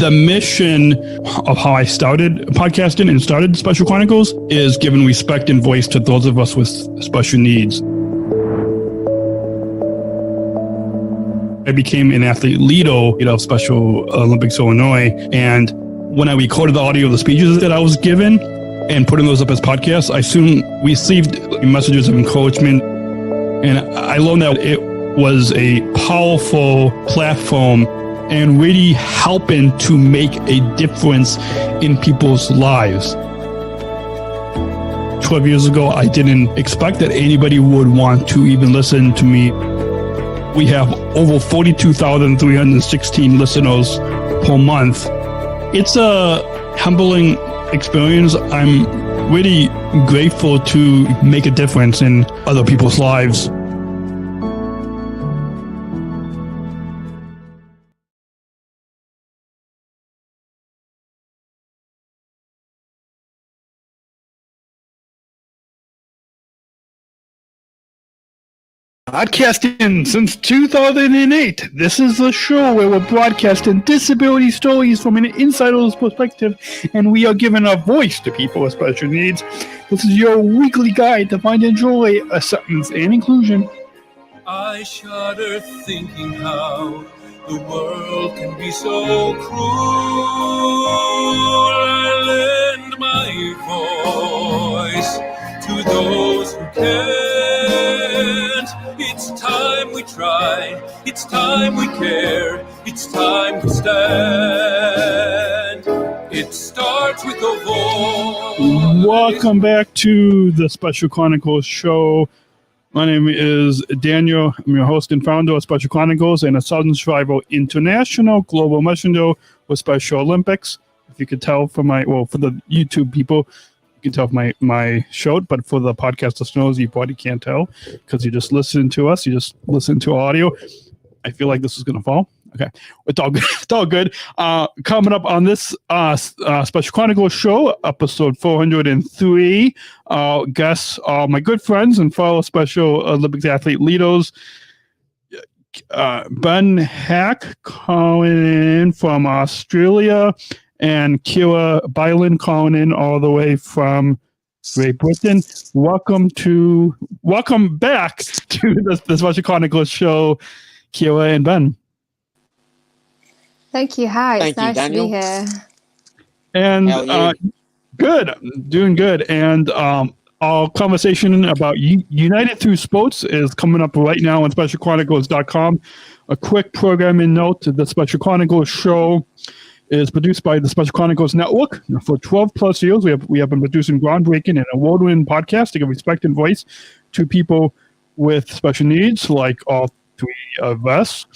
The mission of how I started podcasting and started Special Chronicles is giving respect and voice to those of us with special needs. I became an athlete leader of Special Olympics Illinois, and when I recorded the audio of the speeches that I was given and putting those up as podcasts, I soon received messages of encouragement, and I learned that it was a powerful platform and really helping to make a difference in people's lives. 12 years ago, I didn't expect that anybody would want to even listen to me. We have over 42,316 listeners per month. It's a humbling experience. I'm really grateful to make a difference in other people's lives. Podcasting since 2008. This is the show where we're broadcasting disability stories from an insider's perspective, and we are giving a voice to people with special needs. This is your weekly guide to find and joy, acceptance, and inclusion. I shudder thinking how the world can be so cruel. I lend my voice to those who can't. It's time we tried, it's time we cared, it's time we stand. It starts with a voice. Welcome back to the Special Chronicles show. My name is Daniel. I'm your host and founder of Special Chronicles and a Southern Survival International Global Messenger with Special Olympics. If you could tell from for the YouTube people, you can tell from my show, but for the podcast listeners, you probably can't tell because you just listen to us. You just listen to audio. I feel like this is going to fall. Okay. It's all good. It's all good. Coming up on this Special Chronicles show, episode 403, guests are my good friends and fellow Special Olympics athlete leaders. Ben Haack calling in from Australia, and Kiera Byland calling in all the way from Great Britain. Welcome back to the Special Chronicles show, Kiera and Ben. Thank you. Hi, it's nice to be here. And good, doing good. And our conversation about United Through Sports is coming up right now on SpecialChronicles.com. A quick programming note: the Special Chronicles show is produced by the Special Chronicles Network. For 12 plus years, we have been producing groundbreaking and award-winning podcasts to give respect and voice to people with special needs, like all three of us.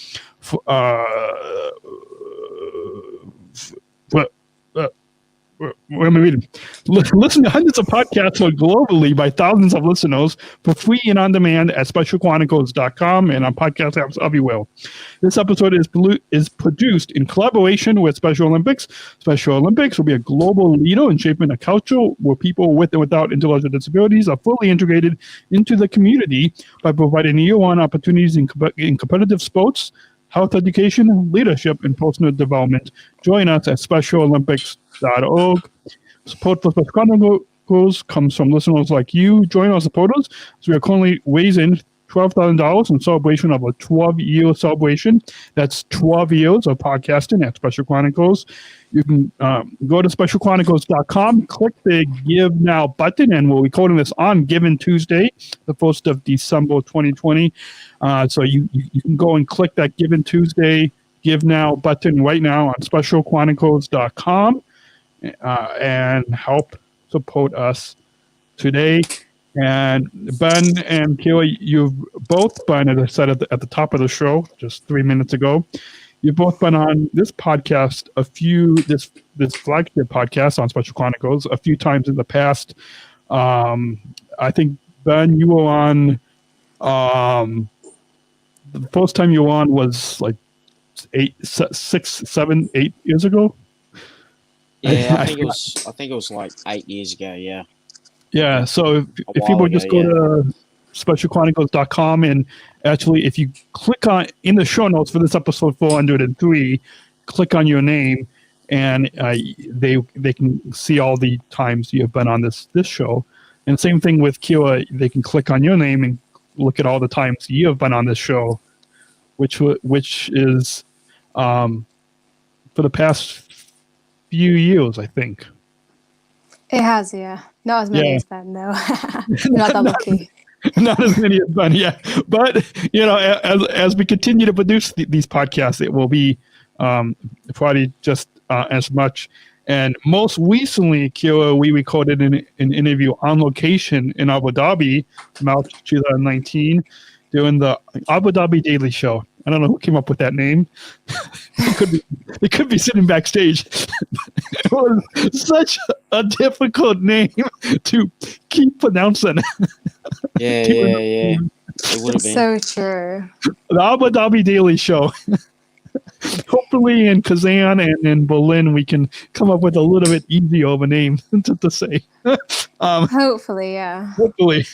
Listen to hundreds of podcasts globally by thousands of listeners for free and on demand at SpecialChronicles.com and on podcast apps everywhere. This episode is produced in collaboration with Special Olympics. Special Olympics will be a global leader in shaping a culture where people with and without intellectual disabilities are fully integrated into the community by providing year-round opportunities in competitive sports, health education, leadership, and personal development. Join us at SpecialOlympics.org. Support for Special Chronicles comes from listeners like you. Join our supporters. So we are currently raising $12,000 in celebration of a 12-year celebration. That's 12 years of podcasting at Special Chronicles. You can go to SpecialChronicles.com, click the Give Now button, and we're recording this on Giving Tuesday, the 1st of December 2020. So you can go and click that Giving Tuesday Give Now button right now on SpecialChronicles.com and help support us today. And Ben and Kiera, you've both been, as I said at the top of the show just 3 minutes ago, you've both been on this podcast this flagship podcast on Special Chronicles a few times in the past. I think, Ben, you were on, the first time you were on was like 8 years ago. Yeah, I think it was like 8 years ago. Yeah. Yeah. So if people just go to SpecialChronicles.com, and actually, if you click on in the show notes for this episode 403, click on your name, and they can see all the times you have been on this show. And same thing with Kiera, they can click on your name and look at all the times you have been on this show, which is for the past few years, I think. It has, yeah. Not as many as Ben, though. Not that lucky. Not as many as Ben, yeah. But as we continue to produce these podcasts, it will be probably just as much. And most recently, Kiera, we recorded an interview on location in Abu Dhabi, March 2019, doing the Abu Dhabi Daily Show. I don't know who came up with that name. It could be sitting backstage. It was such a difficult name to keep pronouncing. Yeah. It would have been. So true. The Abu Dhabi Daily Show. Hopefully in Kazan and in Berlin, we can come up with a little bit easier of a name to say. Hopefully, yeah. Hopefully.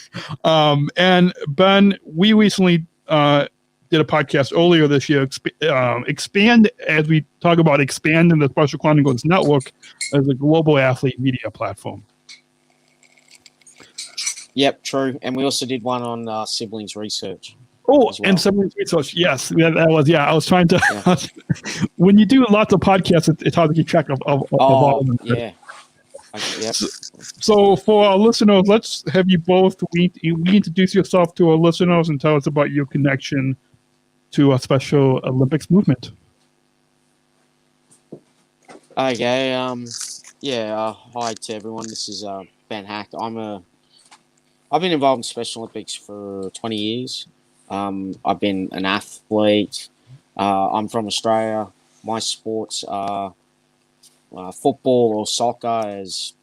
And Ben, we recently did a podcast earlier this year, expand, as we talk about expanding the Special Chronicles network as a global athlete media platform. Yep, true. And we also did one on siblings research. Oh, well. And siblings research. Yes, that was. Yeah, I was trying to. Yeah. When you do lots of podcasts, it's hard to keep track of all of them. Yeah. Yep. So for our listeners, let's have you both reintroduce yourself to our listeners and tell us about your connection to a Special Olympics movement. Okay. Hi to everyone. This is Ben Haack. I've been involved in Special Olympics for 20 years. I've been an athlete. I'm from Australia. My sports are football or soccer, as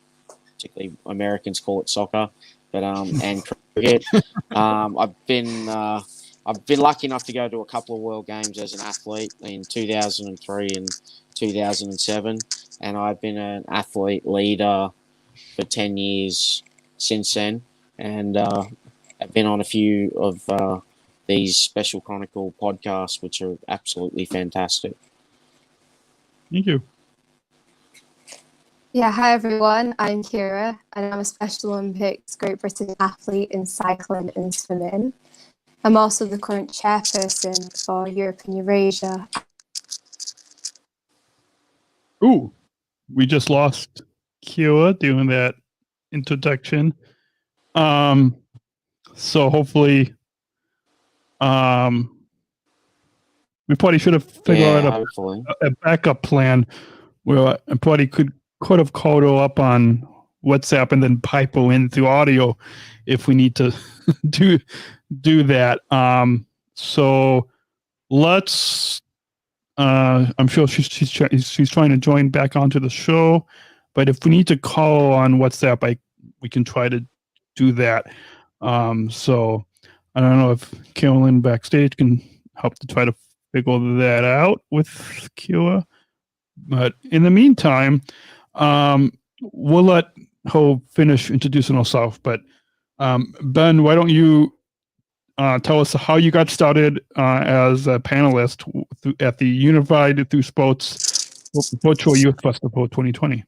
particularly Americans call it soccer, but and cricket. I've been lucky enough to go to a couple of World Games as an athlete in 2003 and 2007, and I've been an athlete leader for 10 years since then, and I've been on a few of these Special Chronicle podcasts, which are absolutely fantastic. Thank you. Yeah, hi everyone. I'm Kiera, and I'm a Special Olympics Great Britain athlete in cycling and swimming. I'm also the current chairperson for Europe and Eurasia. Ooh, we just lost Kiera doing that introduction. So hopefully, we probably should have figured out a backup plan where I probably could have called her up on WhatsApp and then pipe her in through audio if we need to do that. So let's. I'm sure she's trying to join back onto the show, but if we need to call on WhatsApp, we can try to do that. So I don't know if Carolyn backstage can help to try to figure that out with Kiera. But in the meantime, we'll let her finish introducing herself. But Ben, why don't you tell us how you got started as a panelist at the Unified Through Sports Virtual Youth Festival 2020?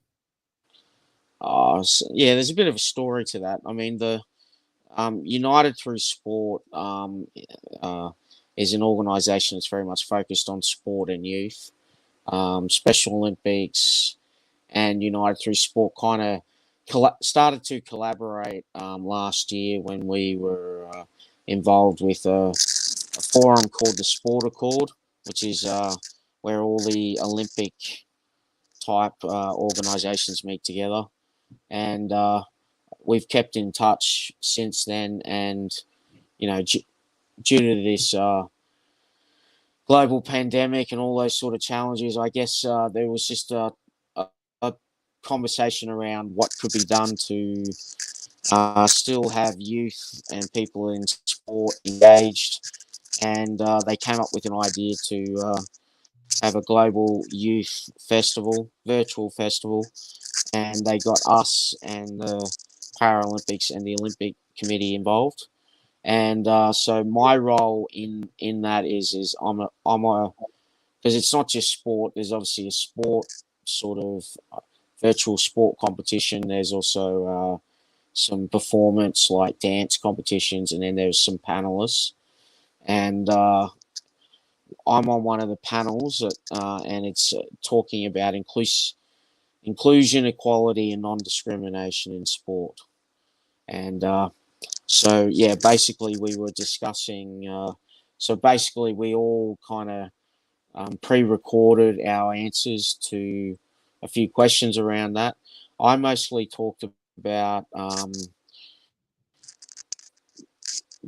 There's a bit of a story to that. I mean, the United Through Sport is an organisation that's very much focused on sport and youth. Special Olympics and United Through Sport kind of started to collaborate last year when we were involved with a forum called the Sport Accord, which is where all the Olympic type organisations meet together. And we've kept in touch since then. And, due to this global pandemic and all those sort of challenges, I guess there was just a conversation around what could be done to still have youth and people in sport engaged. And they came up with an idea to have a global youth festival, virtual festival. And they got us and the Paralympics and the Olympic Committee involved. And so my role in that is I'm a because it's not just sport. There's obviously a sport sort of virtual sport competition. There's also some performance like dance competitions, and then there's some panelists. And I'm on one of the panels, and it's talking about inclusion, equality, and non-discrimination in sport. And so, yeah, basically we were discussing, so basically we all kind of pre-recorded our answers to a few questions around that. I mostly talked about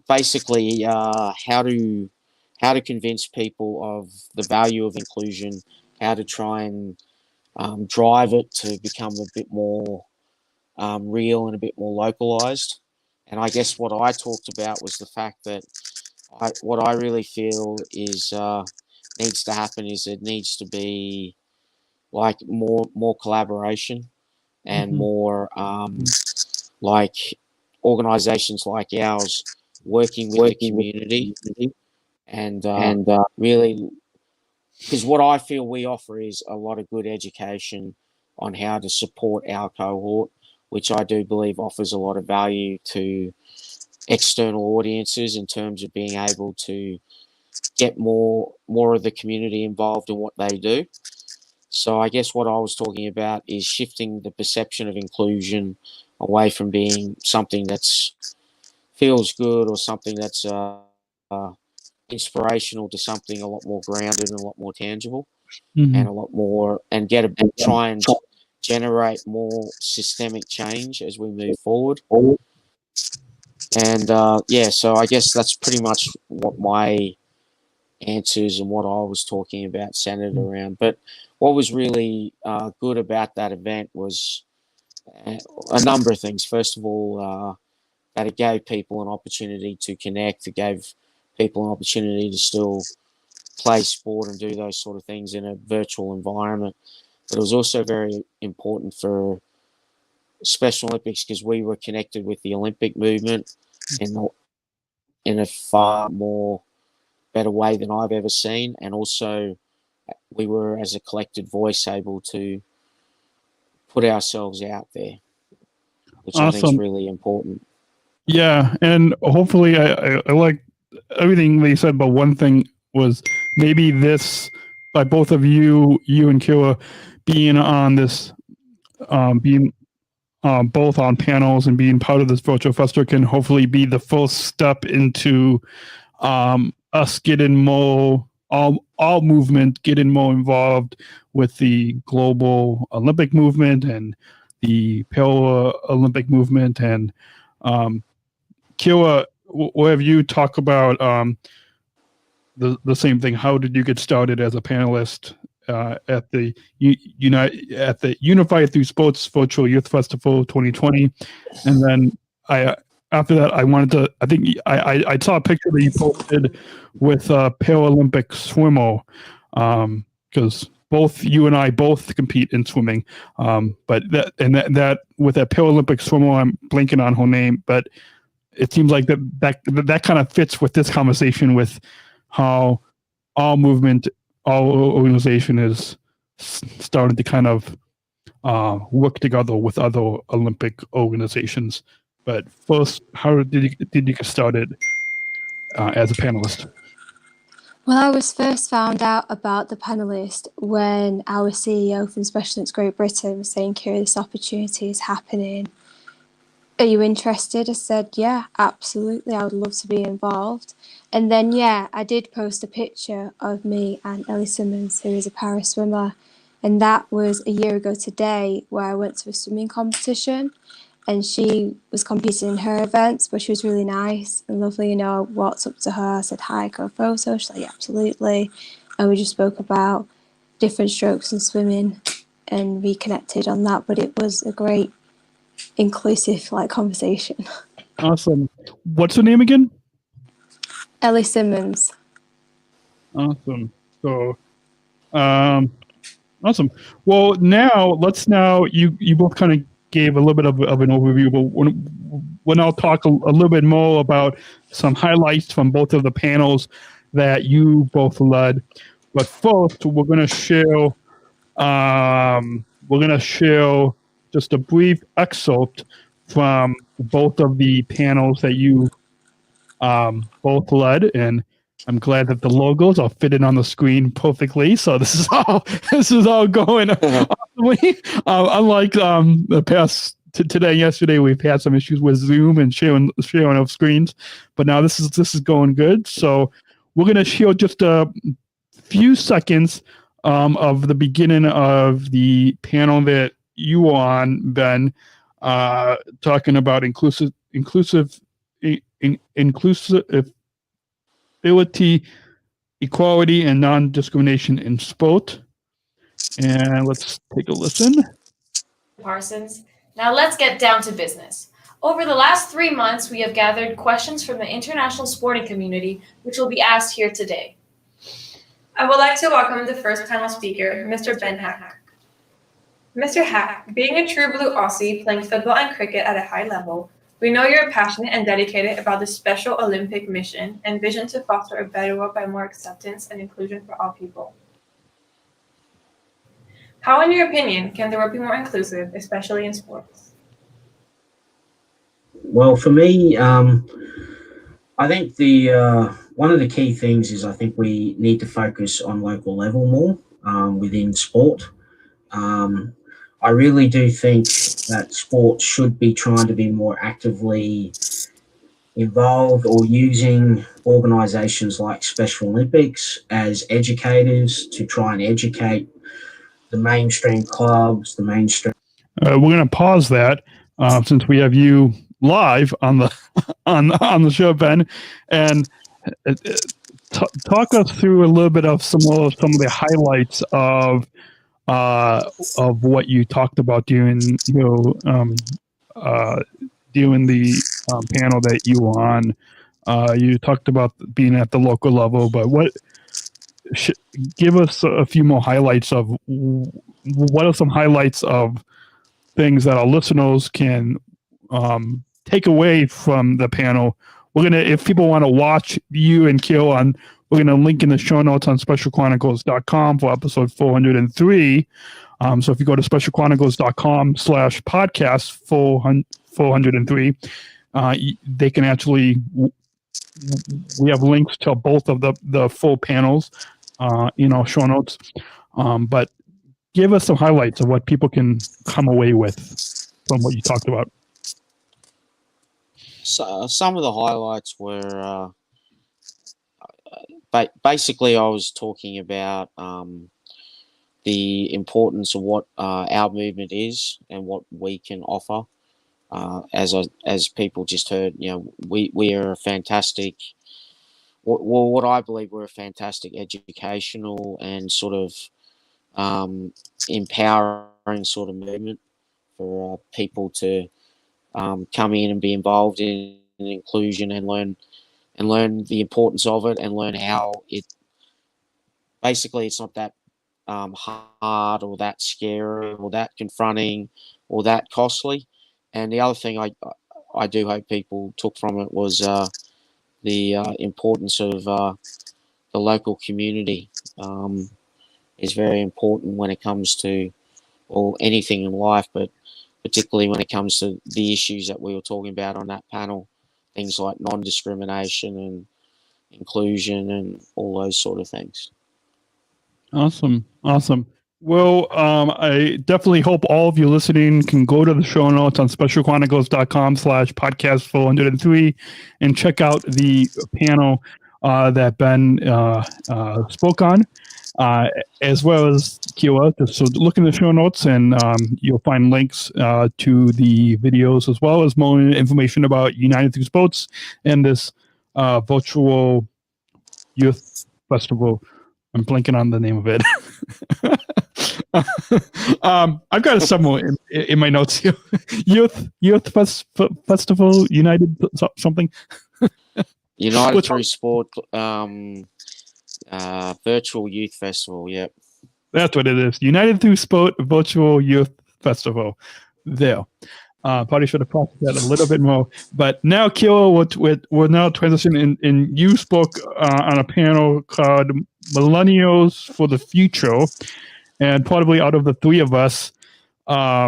basically how to convince people of the value of inclusion, how to try and drive it to become a bit more real and a bit more localized. And I guess what I talked about was the fact that what I really feel is needs to happen is it needs to be like more collaboration and more like organizations like ours working with the community and really, because what I feel we offer is a lot of good education on how to support our cohort, which I do believe offers a lot of value to external audiences in terms of being able to get more of the community involved in what they do. So I guess what I was talking about is shifting the perception of inclusion away from being something that's feels good or something that's inspirational to something a lot more grounded and a lot more tangible, and a lot more, and try and generate more systemic change as we move forward. And yeah, so I guess that's pretty much what my answers and what I was talking about centered around. But what was really good about that event was a number of things. First of all, that it gave people an opportunity to connect. It gave people an opportunity to still play sport and do those sort of things in a virtual environment. But it was also very important for Special Olympics because we were connected with the Olympic movement in a far more better way than I've ever seen. And also we were, as a collected voice, able to put ourselves out there, which I think is really important. Yeah, and hopefully I like everything they said, but one thing was maybe this, by both of you and Kiera, being on this, being both on panels and being part of this virtual festival can hopefully be the first step into us getting more, all movement, getting more involved with the global Olympic movement and the Paralympic movement. And Kiera, what have you talk about the same thing? How did you get started as a panelist at the Unified Through Sports Virtual Youth Festival 2020? And then after that, I wanted to. I think I saw a picture that you posted with Paralympic swimmer, because both you and I both compete in swimming. But that with that Paralympic swimmer, I'm blanking on her name, but it seems like that kind of fits with this conversation with how all movement, all organization is starting to kind of work together with other Olympic organizations. But first, how did you get started as a panelist? Well, I was first found out about the panellist when our CEO from Special Olympics Great Britain was saying, Kiera, this opportunity is happening. Are you interested? I said, yeah, absolutely. I would love to be involved. And then, yeah, I did post a picture of me and Ellie Simmons, who is a para swimmer. And that was a year ago today, where I went to a swimming competition. And she was competing in her events, but she was really nice and lovely. You know, I walked up to her, I said, hi, got a photo? She's like, yeah, absolutely. And we just spoke about different strokes in swimming and reconnected on that. But it was a great, inclusive conversation. Awesome. What's her name again? Ellie Simmons. Awesome. So, awesome. Well, now you both kind of gave a little bit of an overview, but when I'll talk a little bit more about some highlights from both of the panels that you both led. But first, we're going to share we're going to show just a brief excerpt from both of the panels that you both led, and I'm glad that the logos are fitted on the screen perfectly. So this is all going awesomely. Unlike the past today and yesterday, we've had some issues with Zoom and sharing of screens, but now this is going good. So we're going to show just a few seconds of the beginning of the panel that you were on, Ben, talking about inclusivity, equality, and non-discrimination in sport. And let's take a listen. Parsons. Now let's get down to business. Over the last 3 months, we have gathered questions from the international sporting community, which will be asked here today. I would like to welcome the first panel speaker, Mr. Ben Haack. Mr. Haack, being a true blue Aussie playing football and cricket at a high level, we know you're passionate and dedicated about the Special Olympic mission and vision to foster a better world by more acceptance and inclusion for all people. How, in your opinion, can the world be more inclusive, especially in sports? Well, for me, I think one of the key things is I think we need to focus on local level more within sport. I really do think that sport should be trying to be more actively involved or using organisations like Special Olympics as educators to try and educate the mainstream clubs, the mainstream. We're going to pause that since we have you live on the on the show, Ben, and talk us through a little bit of some of the highlights of what you talked about during the panel that you were on. You talked about being at the local level, but give us a few more highlights of what are some highlights of things that our listeners can take away from the panel. We're gonna, if people want to watch you and Kiel on, we're gonna link in the show notes on SpecialChronicles.com for episode 403. So if you go to SpecialChronicles.com/podcast 403, they can actually. We have links to both of the full panels in our show notes. But give us some highlights of what people can come away with from what you talked about. So, some of the highlights were basically I was talking about the importance of what our movement is and what we can offer. As people just heard, we are a fantastic. What I believe we're a fantastic educational and sort of empowering sort of movement for people to come in and be involved in inclusion and learn the importance of it and learn how it. Basically, it's not that hard or that scary or that confronting or that costly. And the other thing I do hope people took from it was the importance of the local community is very important when it comes to anything in life, but particularly when it comes to the issues that we were talking about on that panel, things like non-discrimination and inclusion and all those sort of things. Awesome. Well, I definitely hope all of you listening can go to the show notes on SpecialChronicles.com/podcast 403 and check out the panel that Ben spoke on, as well as Kiera. So look in the show notes and you'll find links to the videos as well as more information about United Through Sports and this virtual youth festival. I'm blanking on the name of it. I've got it somewhere in my notes here. Youth Festival United something. United Through Sport Virtual Youth Festival. Yep, that's what it is. United Through Sport Virtual Youth Festival. There. Probably should have processed that a little bit more. But now, Kiera, we're now transitioning, and you spoke on a panel called Millennials For The Future. And probably out of the three of us, I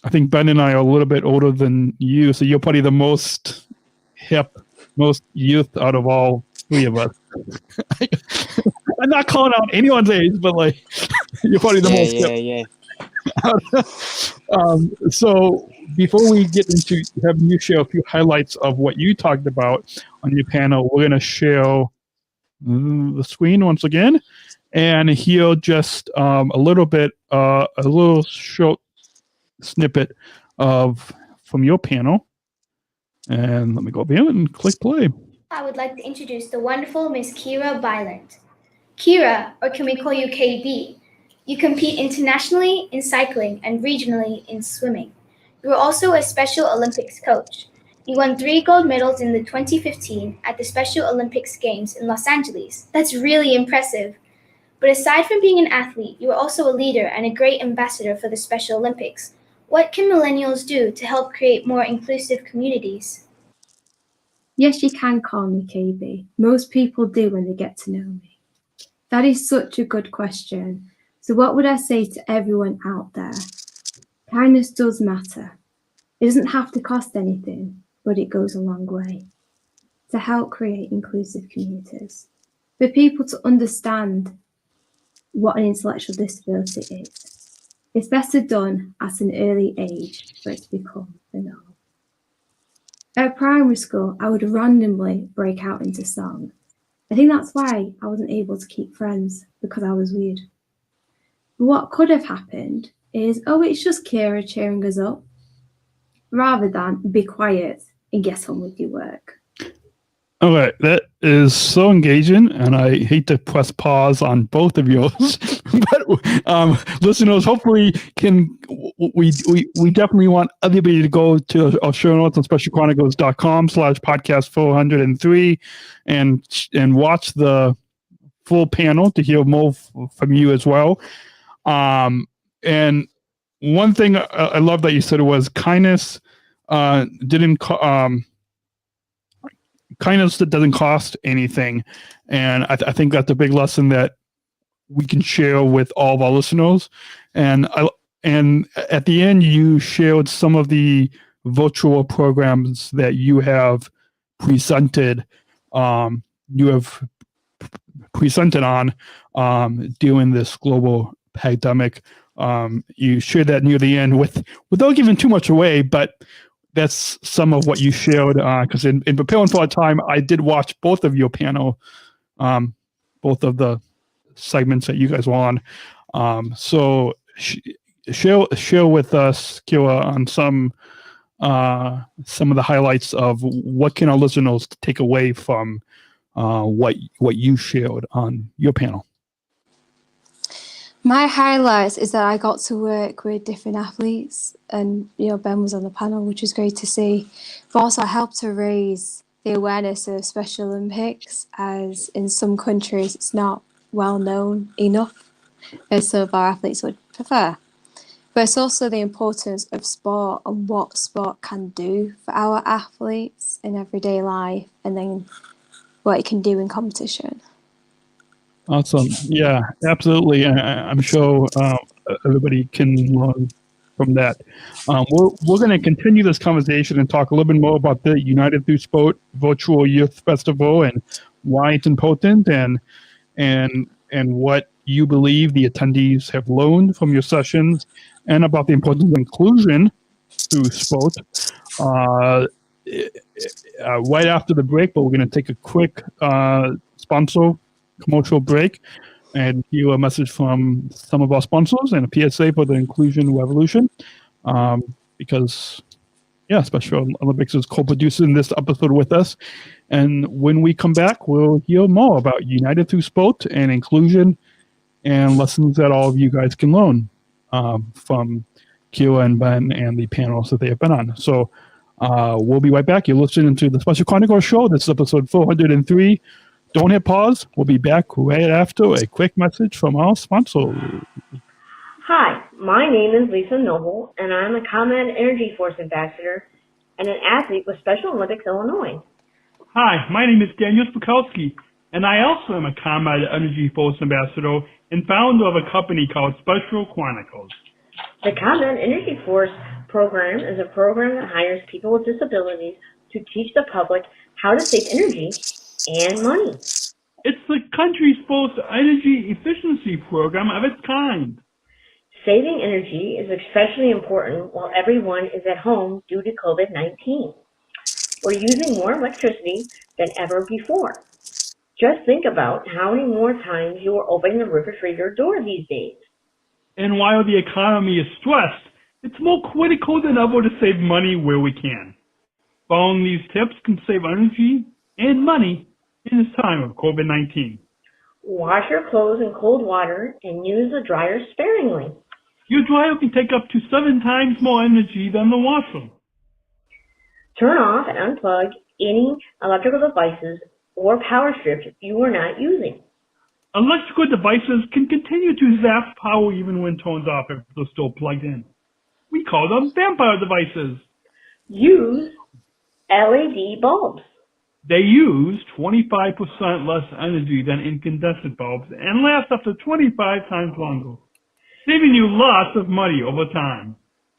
think Ben and I are a little bit older than you, so you're probably the most hip, most youth out of all three of us. I'm not calling out anyone's age, but like you're probably the most hip. So before we get into having you share a few highlights of what you talked about on your panel, we're going to share the screen once again and hear just a little short snippet from your panel. And let me go over here and click play. I would like to introduce the wonderful Miss Kiera Byland. Kiera, or can we call you KB? You compete internationally in cycling and regionally in swimming. You are also a Special Olympics coach. You won 3 gold medals in the 2015 at the Special Olympics Games in Los Angeles. That's really impressive. But aside from being an athlete, you are also a leader and a great ambassador for the Special Olympics. What can millennials do to help create more inclusive communities? Yes, you can call me KB. Most people do when they get to know me. That is such a good question. So what would I say to everyone out there? Kindness does matter. It doesn't have to cost anything, but it goes a long way to help create inclusive communities. For people to understand what an intellectual disability is, it's better done at an early age for it to become the norm. At primary school, I would randomly break out into song. I think that's why I wasn't able to keep friends, because I was weird. But what could have happened is, oh, it's just Kiera cheering us up, rather than be quiet and get on with your work. All right, that is so engaging, and I hate to press pause on both of yours, but listeners, hopefully, we definitely want everybody to go to our show notes on SpecialChronicles.com/podcast403 and watch the full panel to hear more from you as well. And one thing I love that you said was kindness kindness that doesn't cost anything. And I think that's a big lesson that we can share with all of our listeners. And at the end, you shared some of the virtual programs that you have presented. You have presented on during this global pandemic. You shared that near the end without giving too much away, but that's some of what you shared, because in preparing for our time, I did watch both of your panel, both of the segments that you guys were on. So share with us, Kiera, on some of the highlights of what can our listeners take away from what you shared on your panel. My highlights is that I got to work with different athletes, and Ben was on the panel, which was great to see. But also I helped to raise the awareness of Special Olympics, as in some countries it's not well known enough as some of our athletes would prefer. But it's also the importance of sport and what sport can do for our athletes in everyday life, and then what it can do in competition. Awesome. Yeah, absolutely. I'm sure everybody can learn from that. We're going to continue this conversation and talk a little bit more about the United Through Sport Virtual Youth Festival and why it's important, and what you believe the attendees have learned from your sessions, and about the importance of inclusion through sport. Right after the break, but we're going to take a quick sponsor commercial break and hear a message from some of our sponsors and a PSA for the Inclusion Revolution, because Special Olympics is co-producing this episode with us. And when we come back, we'll hear more about United Through Sport and inclusion and lessons that all of you guys can learn from Kiera and Ben and the panels that they have been on. So we'll be right back. You're listening to the Special Chronicles show. This is episode 403. Don't hit pause. We'll be back right after a quick message from our sponsor. Hi, my name is Lisa Noble, and I'm a ComEd Energy Force Ambassador and an athlete with Special Olympics Illinois. Hi, my name is Daniel Smrokowski. And I also am a ComEd Energy Force Ambassador and founder of a company called Special Chronicles. The ComEd Energy Force program is a program that hires people with disabilities to teach the public how to save energy and money. It's the country's first energy efficiency program of its kind. Saving energy is especially important while everyone is at home due to COVID-19. We're using more electricity than ever before. Just think about how many more times you are opening the refrigerator door these days. And while the economy is stressed, it's more critical than ever to save money where we can. Following these tips can save energy and money in this time of COVID-19. Wash your clothes in cold water and use the dryer sparingly. Your dryer can take up to 7 times more energy than the washer. Turn off and unplug any electrical devices or power strips you are not using. Electrical devices can continue to zap power even when turned off if they're still plugged in. We call them vampire devices. Use LED bulbs. They use 25% less energy than incandescent bulbs and last up to 25 times longer, saving you lots of money over time.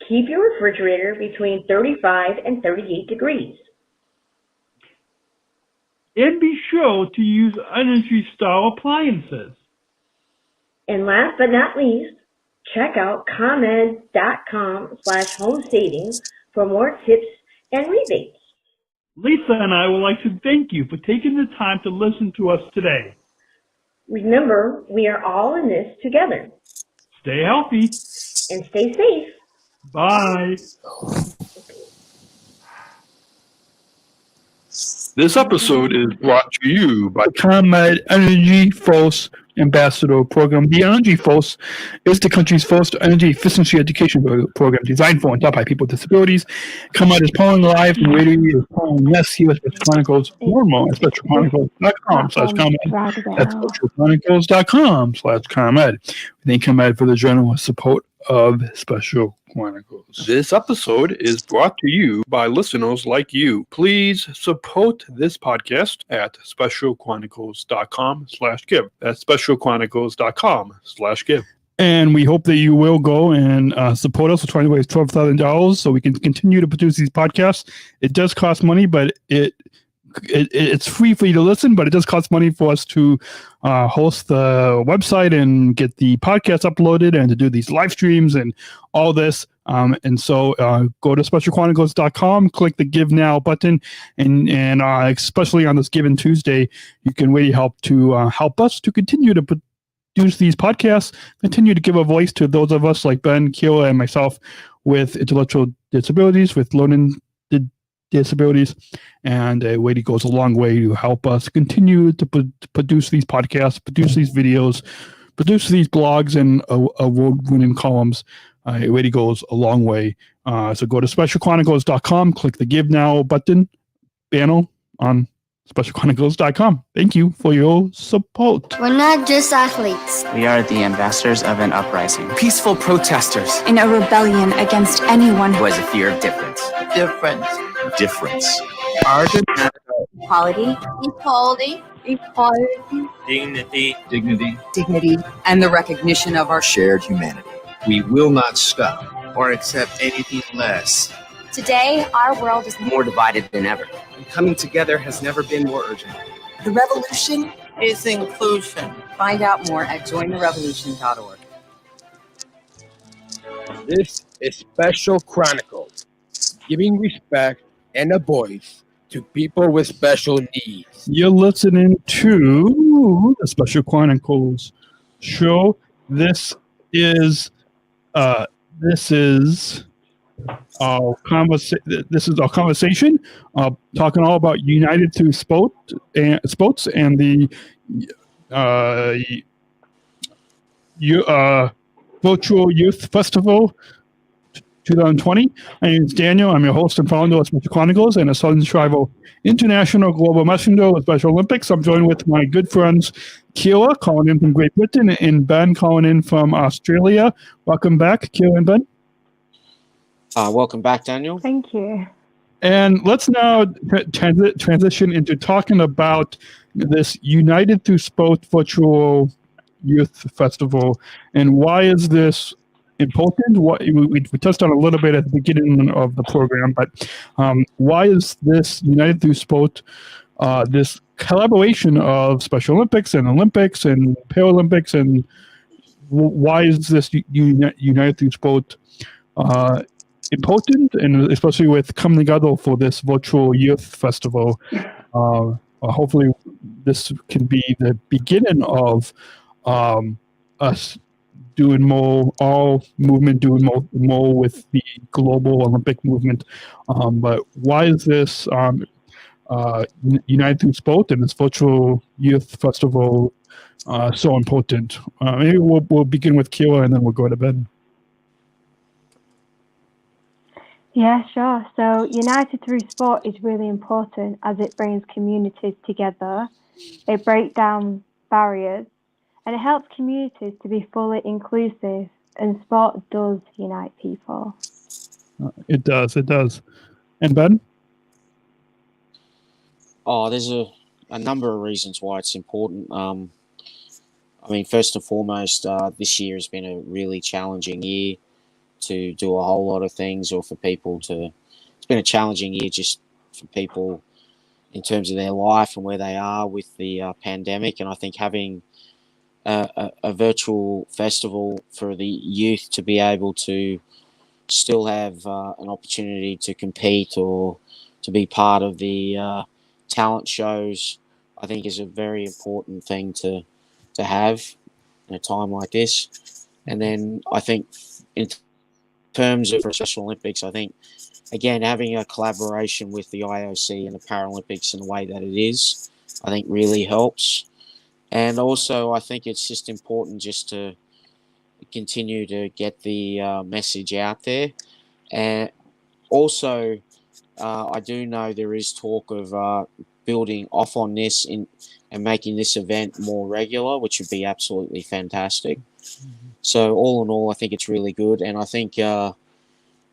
Keep your refrigerator between 35 and 38 degrees. And be sure to use Energy Star appliances. And last but not least, check out ComEd.com/home savings for more tips and rebates. Lisa and I would like to thank you for taking the time to listen to us today. Remember, we are all in this together. Stay healthy. And stay safe. Bye. This episode is Brought to you by ComEd Energy Force Ambassador Program. The Energy Force is the country's first energy efficiency education program designed for and taught by people with disabilities. ComEd is polling live and radio is polling yes here at Special Chronicles. More at SpecialChronicles.com/ComEd. That's SpecialChronicles.com/ComEd. We thank ComEd for the generous support of Special Chronicles. This episode is brought to you by listeners like you. Please support this podcast at SpecialChronicles.com/give. That's SpecialChronicles.com/give. And we hope that you will go and support us. We're trying to raise $12,000 so we can continue to produce these podcasts. It does cost money, but it's free for you to listen, but it does cost money for us to host the website and get the podcast uploaded and to do these live streams and all this. And so go to SpecialChronicles.com, click the Give Now button, and especially on this Given Tuesday, you can really help to help us to continue to produce these podcasts, continue to give a voice to those of us like Ben, Kiera, and myself with intellectual disabilities, with learning disabilities, and a way that goes a long way to help us continue to produce these podcasts, produce these videos, produce these blogs and award-winning columns. It really goes a long way. So go to SpecialChronicles.com, click the Give Now button panel on SpecialChronicles.com. Thank you for your support. We're not just athletes. We are the ambassadors of an uprising. Peaceful protesters. In a rebellion against anyone who has a fear of difference. Difference. Our demand Equality. Dignity. And the recognition of our shared humanity. We will not stop or accept anything less. Today, our world is more divided than ever. And coming together has never been more urgent. The revolution is inclusion. Find out more at jointherevolution.org. This is Special Chronicles, giving respect and a voice to people with special needs. You're listening to the Special Chronicles show. This is our conversation, talking all about United Through Sports and the Virtual Youth Festival 2020. My name is Daniel. I'm your host and founder of Special Chronicles and a Southern Tribal International Global Messenger of Special Olympics. I'm joined with my good friends Kiera, calling in from Great Britain, and Ben, calling in from Australia. Welcome back, Kiera and Ben. Welcome back, Daniel. Thank you. And let's now transition into talking about this United Through Sport virtual youth festival, and why is this important? What we touched on a little bit at the beginning of the program, but why is this United Through Sport, this collaboration of Special Olympics and Olympics and Paralympics, and why is this United Through Sport important, and especially with coming together for this virtual youth festival? Hopefully, this can be the beginning of us doing more, all movement doing more with the global Olympic movement. But why is this United Through Sport and this virtual youth festival so important? Maybe we'll begin with Kiera and then we'll go to Ben. Yeah, sure. So United Through Sport is really important as it brings communities together. It breaks down barriers and it helps communities to be fully inclusive, and sport does unite people. It does. And Ben? Oh, there's a number of reasons why it's important. I mean, first and foremost, this year has been a really challenging year to do a whole lot of things, or for people to. It's been a challenging year just for people in terms of their life and where they are with the pandemic. And I think having a virtual festival for the youth to be able to still have an opportunity to compete or to be part of the talent shows, I think is a very important thing to have in a time like this. And then I think in terms of Special Olympics, I think, again, having a collaboration with the IOC and the Paralympics in the way that it is, I think really helps. And also, I think it's just important just to continue to get the message out there. And also, I do know there is talk of building off on this and making this event more regular, which would be absolutely fantastic. So all in all, I think it's really good. And I think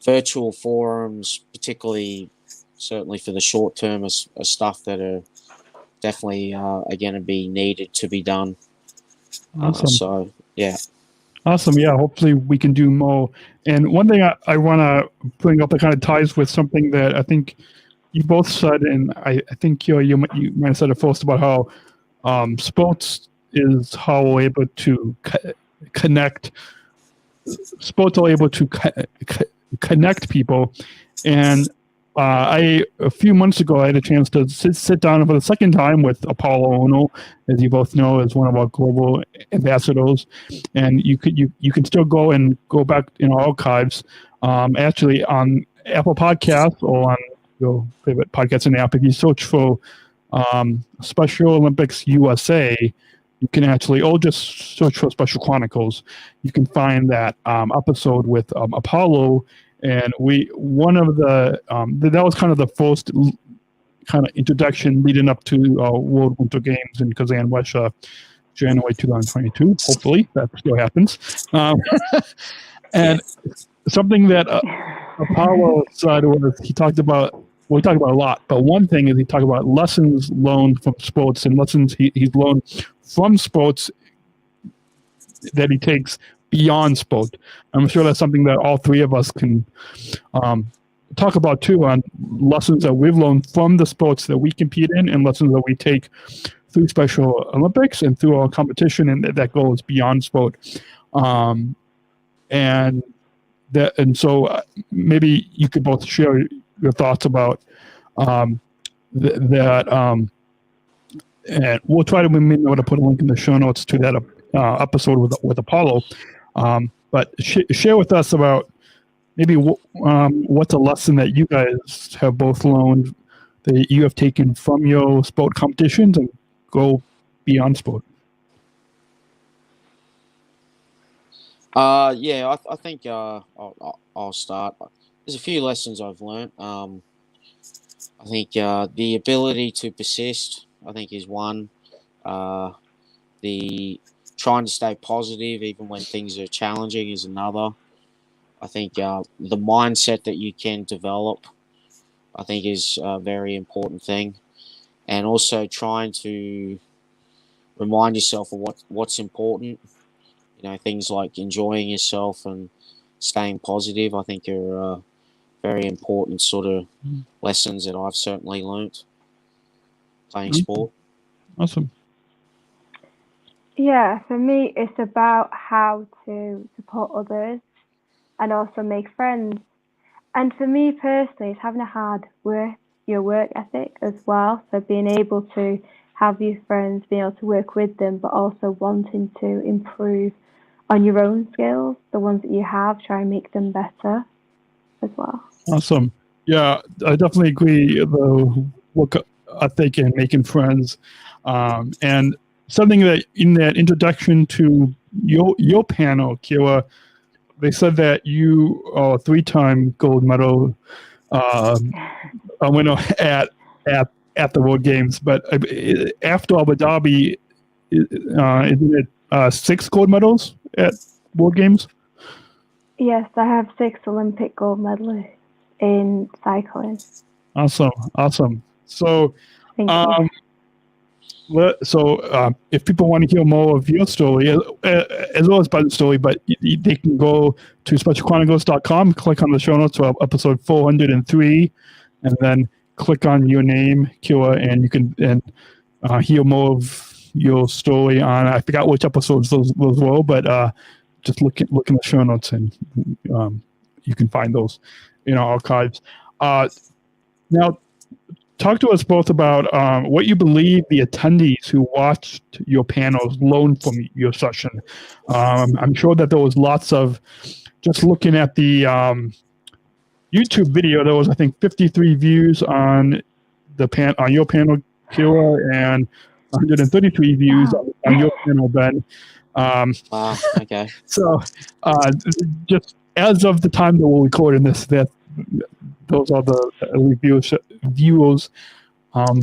virtual forums, particularly certainly for the short term, are stuff that are definitely are going to be needed to be done. Awesome. So, yeah. Awesome. Yeah, hopefully we can do more. And one thing I want to bring up that kind of ties with something that I think you both said, and I think you might have said it first, about how sports is how we're able to connect. Sports are able to connect people. And a few months ago, I had a chance to sit down for the second time with Apollo Ono, as you both know, as one of our global ambassadors. And you can still go back in our archives, actually on Apple Podcasts or on your favorite podcasting app. If you search for Special Olympics USA, you can actually, or just search for Special Chronicles, you can find that episode with Apollo. And one of the that was kind of the first kind of introduction leading up to World Winter Games in Kazan, Russia, January 2022. Hopefully that still happens. And something that Apollo said was we talked about a lot, but one thing is he talked about lessons learned from sports and lessons he's learned from sports that he takes beyond sport. I'm sure that's something that all three of us can talk about too, on lessons that we've learned from the sports that we compete in and lessons that we take through Special Olympics and through our competition, and that goes beyond sport. And so maybe you could both share your thoughts about that. And we'll try to maybe to put a link in the show notes to that episode with Apollo. But share with us about maybe what's a lesson that you guys have both learned that you have taken from your sport competitions and go beyond sport. Yeah, I think I'll start. There's a few lessons I've learned. I think the ability to persist, I think, is one. The trying to stay positive even when things are challenging is another. I think the mindset that you can develop I think is a very important thing. And also trying to remind yourself of what's important. Things like enjoying yourself and staying positive, I think are very important sort of lessons that I've certainly learnt playing sport. Awesome. Yeah, for me, it's about how to support others and also make friends. And for me personally, it's having a hard work ethic as well. So being able to have your friends, being able to work with them, but also wanting to improve on your own skills, the ones that you have, try and make them better as well. Awesome. Yeah, I definitely agree. The work ethic and making friends, and something that in that introduction to your panel, Kiera, they said that you are a 3-time gold medal winner at the World Games, but after Abu Dhabi, isn't it 6 gold medals at World Games? Yes, I have 6 Olympic gold medalists in cycling. Awesome. So, Thank you. If people want to hear more of your story, as well as Bud's story, but they can go to SpecialChronicles.com, click on the show notes for episode 403, and then click on your name, Kiera, and you can hear more of your story on, I forgot which episodes those were, but just look in the show notes and you can find those in our archives. Now, talk to us both about what you believe the attendees who watched your panels learned from your session. I'm sure that there was lots of, just looking at the YouTube video, there was, I think, 53 views on on your panel, Kiera, and 133 views on your panel, Ben. Wow, okay. So just as of the time that we're recording this, those are the viewers.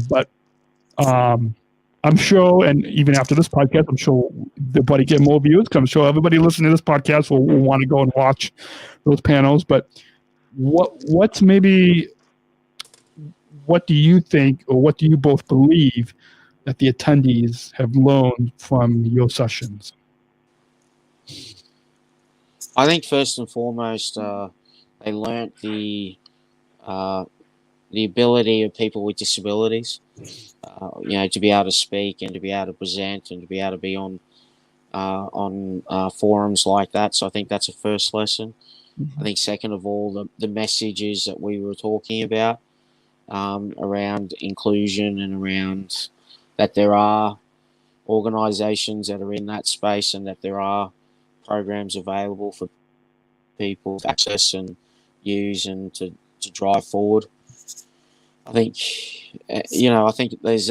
But I'm sure, and even after this podcast, I'm sure everybody get more views, because I'm sure everybody listening to this podcast will want to go and watch those panels. But what do you think, or what do you both believe that the attendees have learned from your sessions? I think first and foremost, they learnt the ability of people with disabilities, to be able to speak and to be able to present and to be able to be on forums like that. So I think that's a first lesson. I think second of all, the messages that we were talking about around inclusion and around that there are organisations that are in that space and that there are programs available for people to access and use and to drive forward. I think, I think there's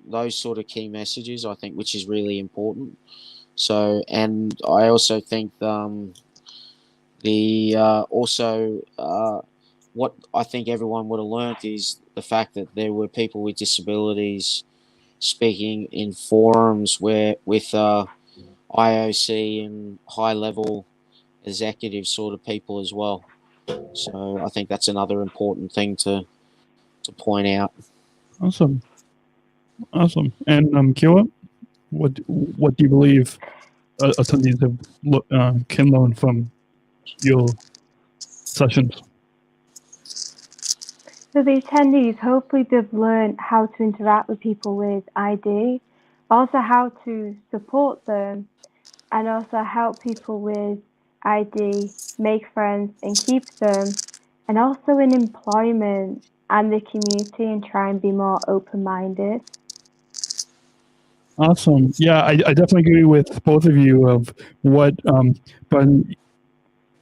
those sort of key messages, I think, which is really important. So, and I also think what I think everyone would have learnt is the fact that there were people with disabilities speaking in forums with IOC and high-level executive sort of people as well. So I think that's another important thing to point out. Awesome. And Kiera, what do you believe attendees can learn from your sessions? So the attendees, hopefully they've learned how to interact with people with ID, also how to support them, and also help people with ID make friends and keep them, and also in employment and the community, and try and be more open-minded. Awesome. Yeah, I definitely agree with both of you of what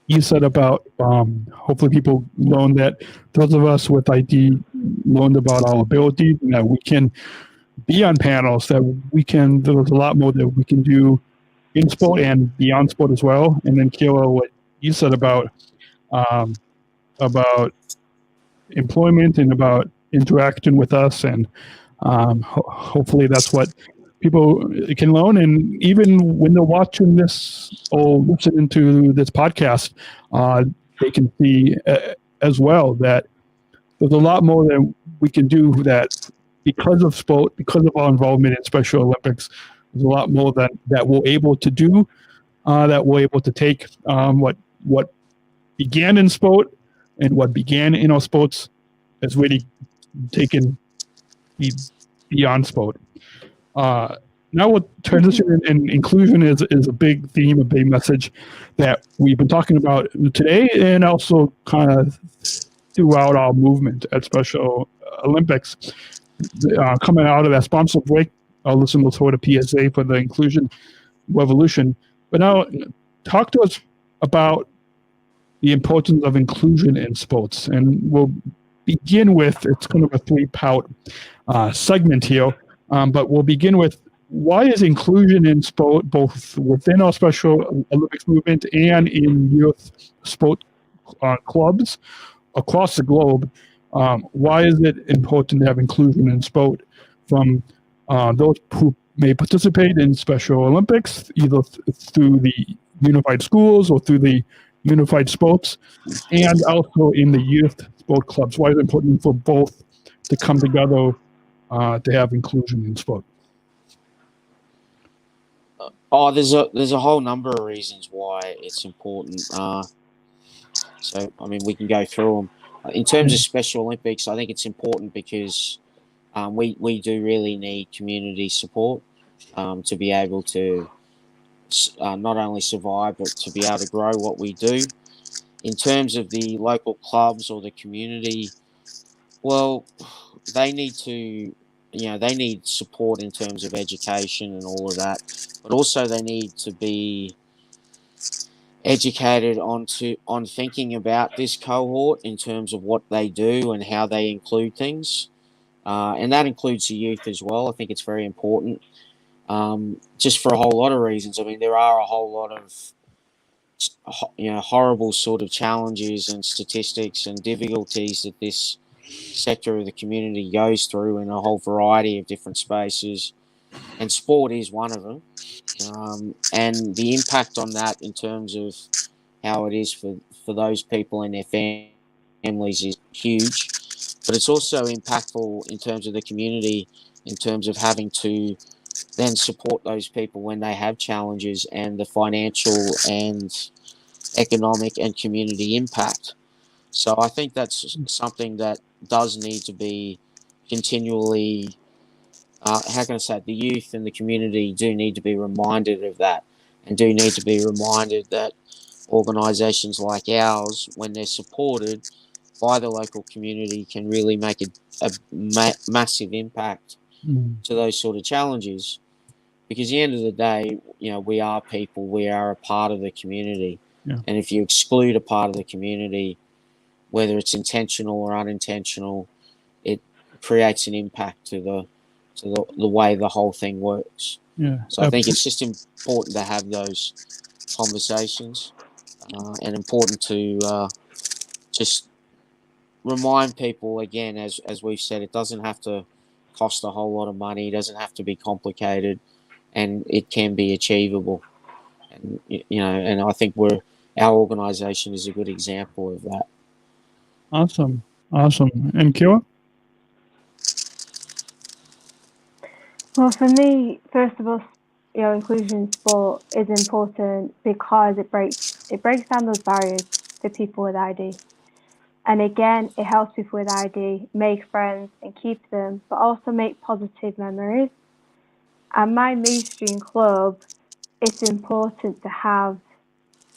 you said about hopefully people learn that those of us with ID learned about our abilities, and that we can be on panels, that there's a lot more that we can do in sport and beyond sport as well. And then Kiera, what you said about employment and about interaction with us, and hopefully that's what people can learn. And even when they're watching this or listening to this podcast, they can see as well that there's a lot more that we can do that because of sport, because of our involvement in Special Olympics. There's a lot more that we're able to do, that we're able to take what began in sport and what began in our sports has really taken beyond sport. Now we'll transition, and inclusion is a big theme, a big message that we've been talking about today, and also kind of throughout our movement at Special Olympics. Coming out of that sponsor break, our listeners heard a PSA for the inclusion revolution. But now, talk to us about the importance of inclusion in sports, and we'll begin with, it's kind of a three-part segment here, but we'll begin with, why is inclusion in sport, both within our Special Olympics movement and in youth sport clubs across the globe, why is it important to have inclusion in sport from those who may participate in Special Olympics, either through the unified schools or through the unified sports, and also in the youth sport clubs? Why is it important for both to come together to have inclusion in sport? There's a whole number of reasons why it's important. So, I mean, we can go through them. In terms of Special Olympics, I think it's important because we do really need community support to be able to not only survive, but to be able to grow what we do. In terms of the local clubs or the community, well, they need to, they need support in terms of education and all of that, but also they need to be educated on thinking about this cohort in terms of what they do and how they include things, and that includes the youth as well. I think it's very important, just for a whole lot of reasons. I mean, there are a whole lot of horrible sort of challenges and statistics and difficulties that this sector of the community goes through in a whole variety of different spaces, and sport is one of them. And the impact on that in terms of how it is for those people and their families is huge, but it's also impactful in terms of the community, in terms of having to then support those people when they have challenges, and the financial and economic and community impact. So I think that's something that does need to be continually, how can I say it? The youth and the community do need to be reminded of that, and do need to be reminded that organisations like ours, when they're supported by the local community, can really make a massive impact to those sort of challenges. Because at the end of the day, we are people, we are a part of the community. Yeah. And if you exclude a part of the community, whether it's intentional or unintentional, it creates an impact to the way the whole thing works. Yeah. So I think it's just important to have those conversations, and important to just remind people again, as we've said, it doesn't have to cost a whole lot of money, it doesn't have to be complicated, and it can be achievable. And and I think our organisation is a good example of that. Awesome. And Kiera? Well, for me, first of all, inclusion in sport is important because it breaks down those barriers for people with ID. And again, it helps people with ID make friends and keep them, but also make positive memories. And my mainstream club, it's important to have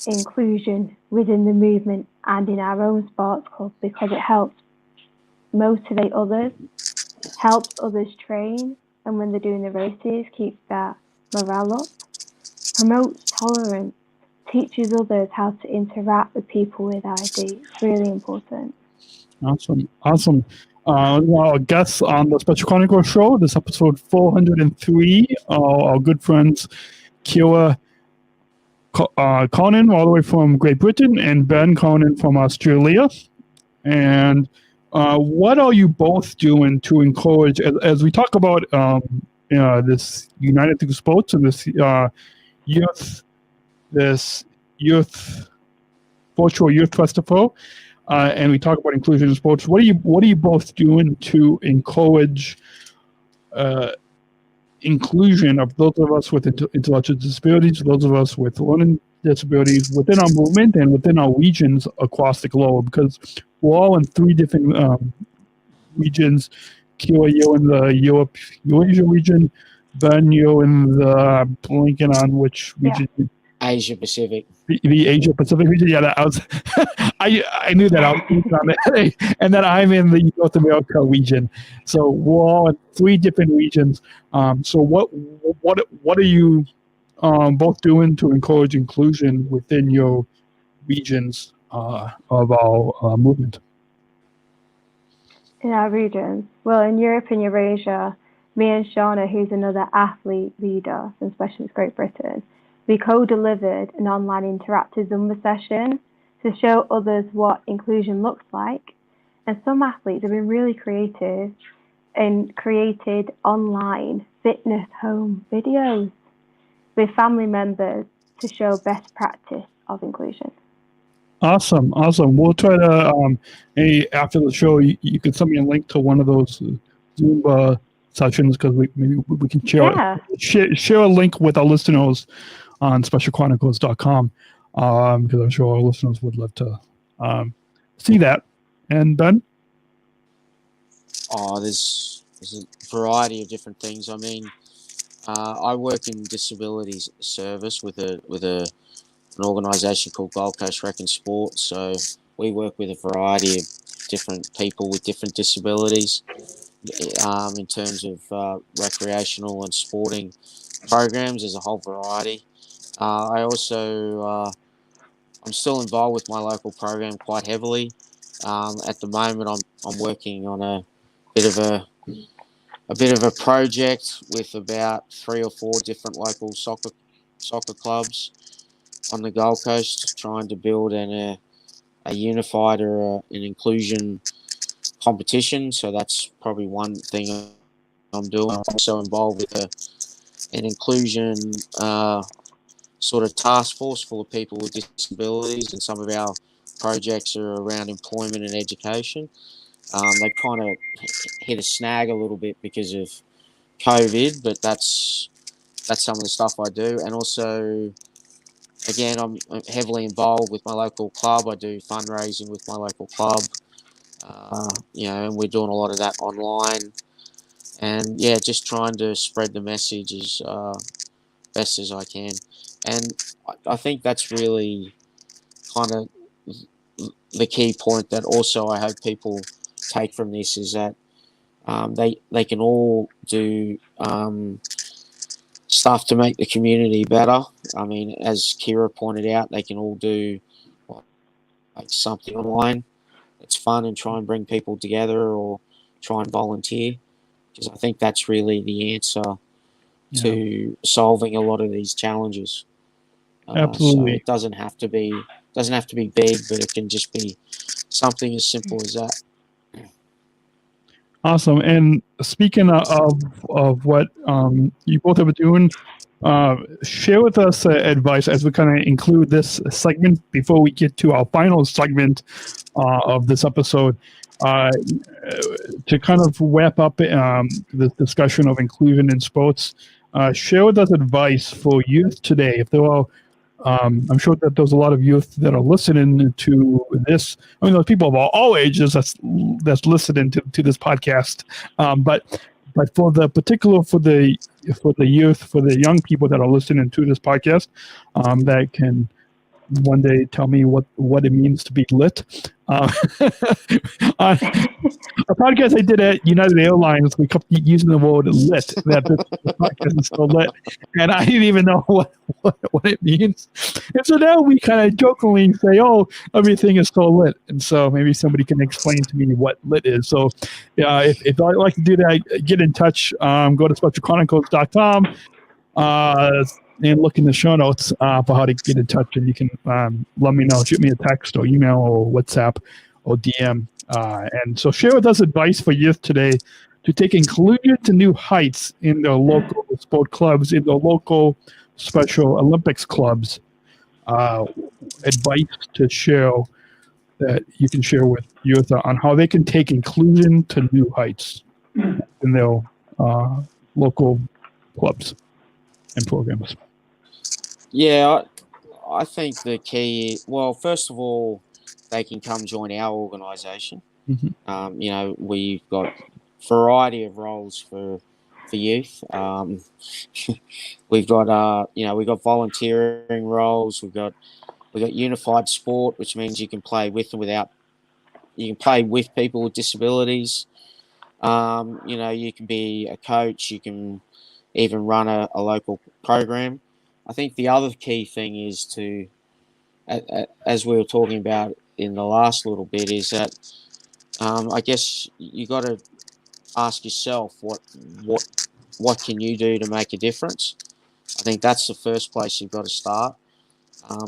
inclusion within the movement and in our own sports club, because it helps motivate others, helps others train, and when they're doing the races, keeps their morale up, promotes tolerance, teaches others how to interact with people with ID. It's really important. Awesome. Our guests on the Special Chronicles show, this episode 403, our good friends Kiera Conan, all the way from Great Britain, and Ben Conan from Australia. And what are you both doing to encourage, as we talk about this United Through Sports and this youth virtual youth festival? and we talk about inclusion in sports. What are you both doing to encourage inclusion of those of us with intellectual disabilities, those of us with learning disabilities within our movement and within our regions across the globe? Because we're all in 3 different regions. Kiera, you're in the Eurasia region. Ben, you're in the blanking on which region. Asia Pacific. The Asia Pacific region. Yeah, that I was. I knew that I was thinking on that. And then I'm in the North America region. So we're all in 3 different regions. So what are you both doing to encourage inclusion within your regions of our movement? In our regions, well, in Europe and Eurasia, me and Shauna, who's another athlete leader from Specialist Great Britain, we co-delivered an online interactive Zumba session to show others what inclusion looks like. And some athletes have been really creative and created online fitness home videos with family members to show best practice of inclusion. Awesome. We'll try to, after the show, you can send me a link to one of those Zumba sessions, because we can share a link with our listeners on SpecialChronicles.com, because I'm sure our listeners would love to see that. And Ben? There's a variety of different things. I mean, I work in disabilities service with an organisation called Gold Coast Rec and Sport. So we work with a variety of different people with different disabilities in terms of recreational and sporting programs. There's a whole variety. I also I'm still involved with my local program quite heavily. At the moment, I'm working on a bit of a project with about 3 or 4 different local soccer clubs on the Gold Coast, trying to build a unified or an inclusion competition. So that's probably one thing I'm doing. I'm also involved with an inclusion sort of task force full of people with disabilities, and some of our projects are around employment and education. They kind of hit a snag a little bit because of COVID, but that's some of the stuff I do. And also, again, I'm heavily involved with my local club. I do fundraising with my local club, and we're doing a lot of that online. And yeah, just trying to spread the message as best as I can. And I think that's really kind of the key point that also I hope people take from this, is that they can all do stuff to make the community better. I mean, as Kiera pointed out, they can all do like something online that's fun and try and bring people together, or try and volunteer, because I think that's really the answer to solving a lot of these challenges. Absolutely. So it doesn't have to be big, but it can just be something as simple as that. Awesome. And speaking of what you both have been doing, share with us advice as we kind of include this segment before we get to our final segment of this episode, to kind of wrap up the discussion of inclusion in sports. Share with us advice for youth today. If there are, I'm sure that there's a lot of youth that are listening to this. I mean, there's people of all ages that's listening to this podcast. But for the youth, for the young people that are listening to this podcast, that can one day tell me what it means to be lit. A podcast I did at United Airlines, we kept using the word lit, that the podcast is so lit, and I didn't even know what it means. And so now we kind of jokingly say, oh, everything is so lit. And so maybe somebody can explain to me what lit is. So if I'd like to do that, get in touch, go to SpecialChronicles.com, and look in the show notes for how to get in touch, and you can let me know, shoot me a text or email or WhatsApp or DM. And so share with us advice for youth today to take inclusion to new heights in their local sport clubs, in their local Special Olympics clubs. Advice to show that you can share with youth on how they can take inclusion to new heights in their local clubs and programs? Yeah, I think the key, well, first of all, they can come join our organisation. Mm-hmm. We've got variety of roles for youth. We've got we've got volunteering roles. We've got unified sport, which means you can play with and without. You can play with people with disabilities. You can be a coach. You can even run a local program. I think the other key thing is to, as we were talking about in the last little bit, is that I guess you got to ask yourself what can you do to make a difference. I think that's the first place you've got to start,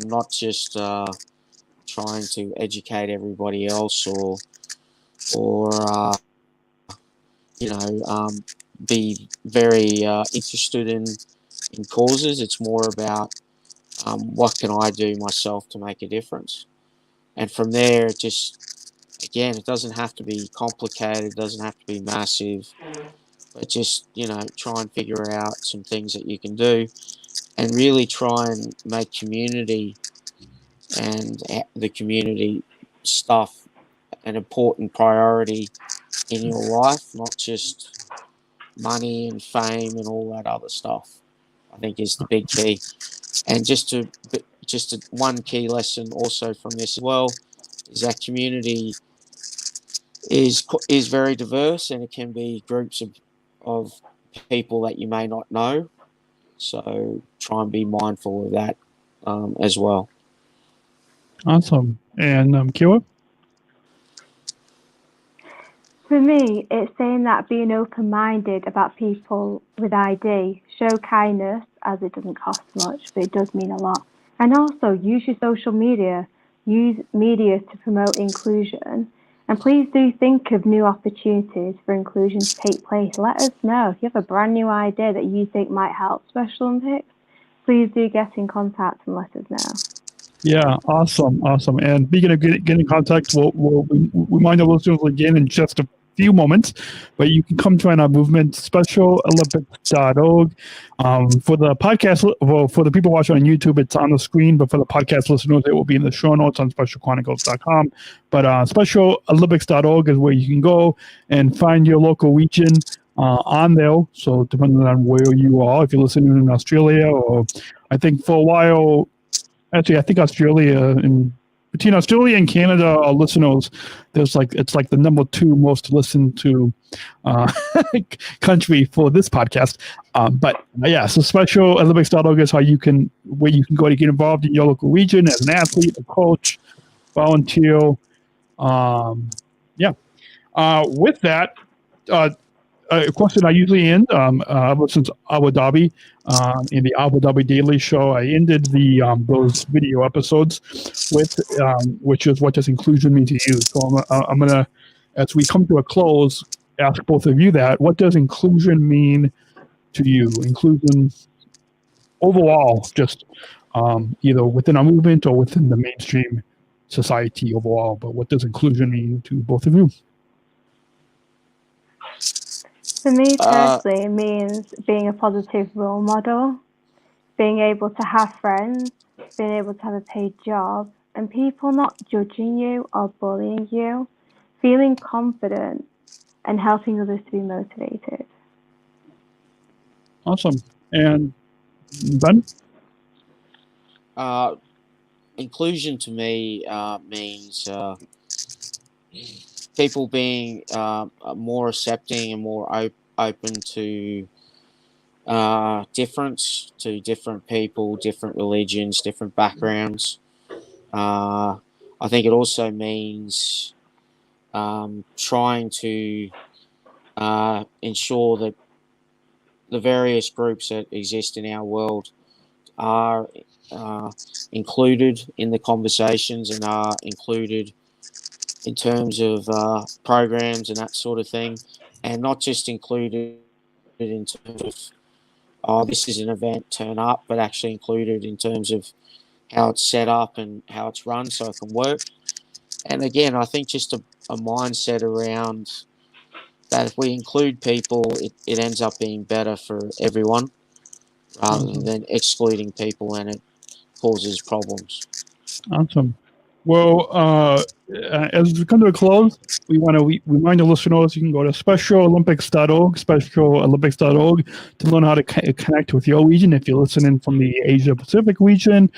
not just trying to educate everybody else or be very interested in causes. It's more about what can I do myself to make a difference, and from there, it doesn't have to be complicated. It doesn't have to be massive, but just try and figure out some things that you can do, and really try and make community and the community stuff an important priority in your life, not just money and fame and all that other stuff. I think is the big key. And one key lesson also from this as well is that community is very diverse, and it can be groups of people that you may not know. So try and be mindful of that as well. Awesome. And Kiera? For me, it's saying that being open-minded about people with ID, show kindness, as it doesn't cost much, but it does mean a lot. And also use your social media, use media to promote inclusion. And please do think of new opportunities for inclusion to take place. Let us know if you have a brand new idea that you think might help Special Olympics. Please do get in contact and let us know. Yeah, awesome. And speaking of getting in contact, we'll remind our listeners again in just a few moments, but you can come join our movement, SpecialOlympics.org. For the podcast, for the people watching on YouTube, it's on the screen, but for the podcast listeners, it will be in the show notes on SpecialChronicles.com. But SpecialOlympics.org is where you can go and find your local region on there. So depending on where you are, if you're listening in Australia, or I think for a while, actually, I think between Australia and Canada, our listeners, it's like the number 2 most listened to country for this podcast. So SpecialOlympics.org is where you can go to get involved in your local region as an athlete, a coach, volunteer. With that, a question I usually end since Abu Dhabi in the Abu Dhabi Daily Show. I ended those video episodes with which is, what does inclusion mean to you? So I'm gonna, as we come to a close, ask both of you that. What does inclusion mean to you? Inclusion overall, just either within our movement or within the mainstream society overall. But what does inclusion mean to both of you? For me personally, it means being a positive role model, being able to have friends, being able to have a paid job, and people not judging you or bullying you, feeling confident, and helping others to be motivated. Awesome. And Ben? Inclusion to me means people being more accepting and more open to difference, to different people, different religions, different backgrounds. I think it also means trying to ensure that the various groups that exist in our world are included in the conversations and are included in terms of programs and that sort of thing, and not just included in terms of, this is an event, turn up, but actually included in terms of how it's set up and how it's run so it can work. And again, I think just a mindset around that if we include people, it ends up being better for everyone rather than excluding people, and it causes problems. Awesome. Well, as we come to a close, we want to remind the listeners you can go to specialolympics.org, specialolympics.org, to learn how to connect with your region. If you're listening from the Asia Pacific region,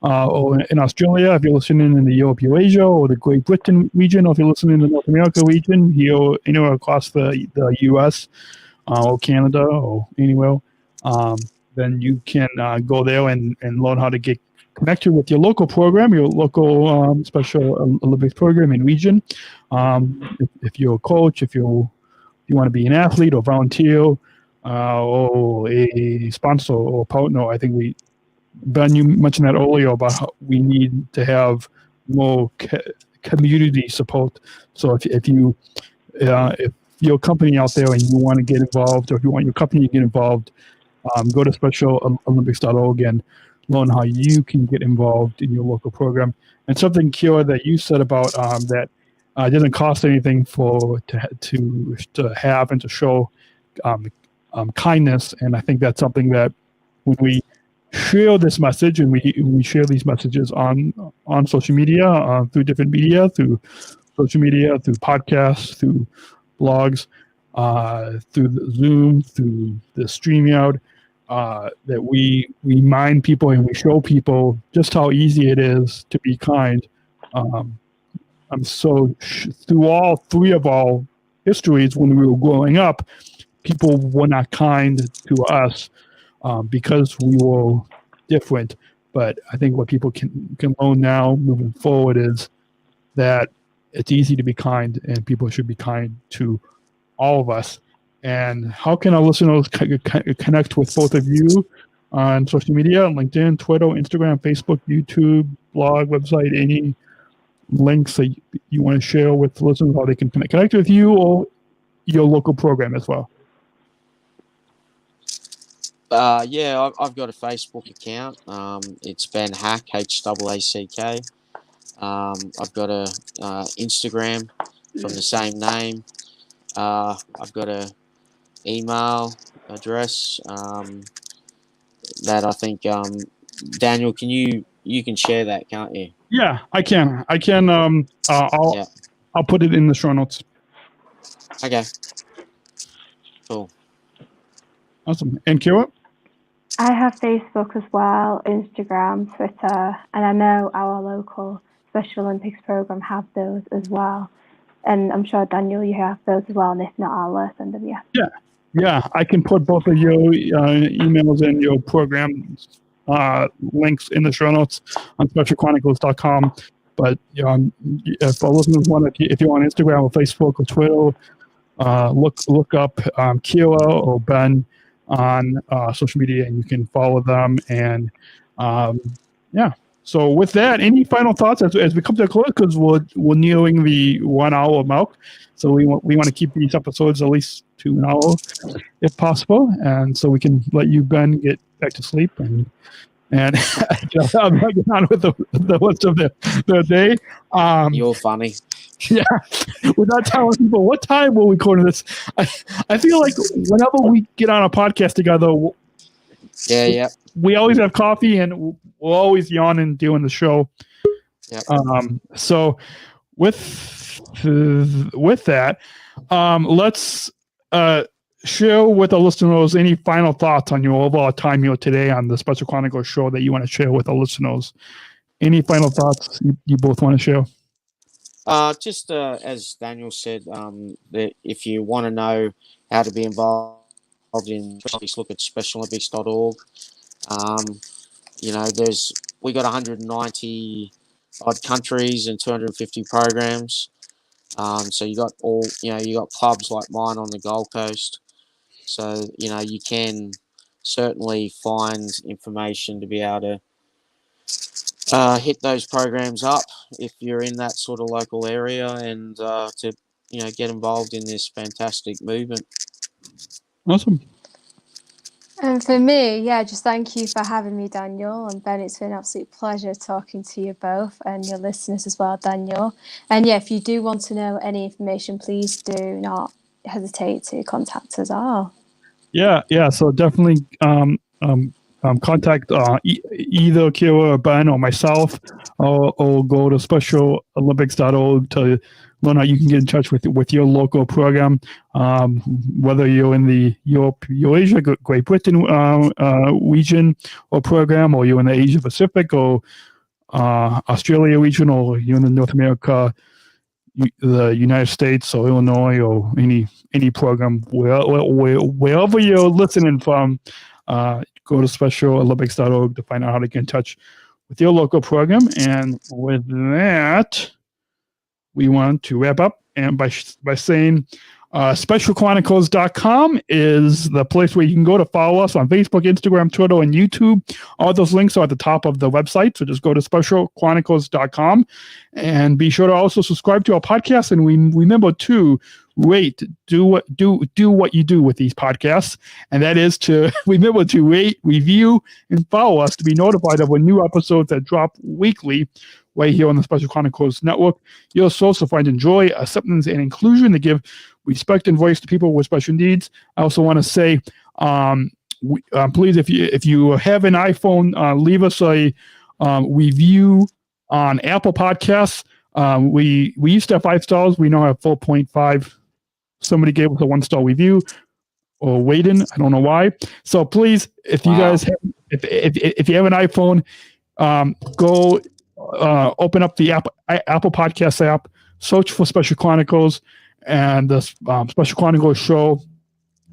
or in Australia, if you're listening in the Europe, Eurasia, or the Great Britain region, or if you're listening in the North America region, here anywhere across the U.S. Or Canada or anywhere, then you can go there and learn how to get connected with your local Special Olympics program and region. If you're a coach, if you want to be an athlete or volunteer or a sponsor or partner, I think Ben, you mentioned that earlier about how we need to have more community support. So if you're a company out there and you want to get involved, or if you want your company to get involved, go to specialolympics.org and learn how you can get involved in your local program. And something, Kiera, that you said about that it doesn't cost anything to have and to show kindness. And I think that's something that when we share this message, and we share these messages on social media, through different media, through social media, through podcasts, through blogs, through the Zoom, through the StreamYard, that we remind people and we show people just how easy it is to be kind. Through all three of our histories, when we were growing up, people were not kind to us because we were different. But I think what people can learn now moving forward is that it's easy to be kind, and people should be kind to all of us. And how can our listeners connect with both of you on social media, LinkedIn, Twitter, Instagram, Facebook, YouTube, blog, website, any links that you want to share with listeners, how they can connect with you or your local program as well? Yeah, I've got a Facebook account. It's Ben Haack, Haack. I've got a Instagram from the same name. I've got a email address that I think Daniel, you can share that, can't you? Yeah, I can. I'll put it in the show notes. Okay. Cool. Awesome. And Kiera? I have Facebook as well, Instagram, Twitter, and I know our local Special Olympics program have those as well. And I'm sure, Daniel, you have those as well, and if not, I'll send them, yeah. Yeah, I can put both of your emails and your program links in the show notes on SpecialChronicles.com. But if our listeners if you're on Instagram or Facebook or Twitter, look up Kiera or Ben on social media, and you can follow them. And so with that, any final thoughts as we come to a close, because we're nearing the 1 hour mark, so we want to keep these episodes at least to an hour if possible, and so we can let you, Ben, get back to sleep and I'm getting on with the rest of the day. You're funny. Yeah, without telling people what time we're recording this. I feel like whenever we get on a podcast together, we always have coffee and we're always yawning doing the show. Yep. So with that, let's share with our listeners any final thoughts on your overall time here today on the Special Chronicles show that you want to share with our listeners. Any final thoughts you both want to share? Just as Daniel said, that if you want to know how to be involved in, please look at SpecialOlympics.org. We got 190 odd countries and 250 programs. So you got you got clubs like mine on the Gold Coast. So you can certainly find information to be able to hit those programs up if you're in that sort of local area, and to get involved in this fantastic movement. Awesome. And for me, just thank you for having me, Daniel. And Ben, it's been an absolute pleasure talking to you both and your listeners as well, Daniel. And if you do want to know any information, please do not hesitate to contact us all. Yeah. So definitely contact either Kiera or Ben or myself, or go to SpecialOlympics.org to learn how you can get in touch with your local program, whether you're in the Eurasia, Great Britain region or program, or you're in the Asia Pacific or Australia region, or you're in the North America, the United States or Illinois, or any program, wherever you're listening from. Go to SpecialOlympics.org to find out how to get in touch with your local program. And with that, we want to wrap up and by saying SpecialChronicles.com is the place where you can go to follow us on Facebook, Instagram, Twitter, and YouTube. All those links are at the top of the website, so just go to SpecialChronicles.com and be sure to also subscribe to our podcast. And remember to rate, do what you do with these podcasts, and that is to remember to rate, review, and follow us to be notified of when new episodes that drop weekly right here on the Special Chronicles Network. Your source to find joy, acceptance, and inclusion, to give respect and voice to people with special needs. I also want to say, please, if you have an iPhone, leave us a review on Apple Podcasts. We used to have 5 stars. We now have 4.5. Somebody gave us a 1-star review or waiting. I don't know why. So please, if you guys have, if you have an iPhone, go open up the Apple Podcast app, search for Special Chronicles and the Special Chronicles show,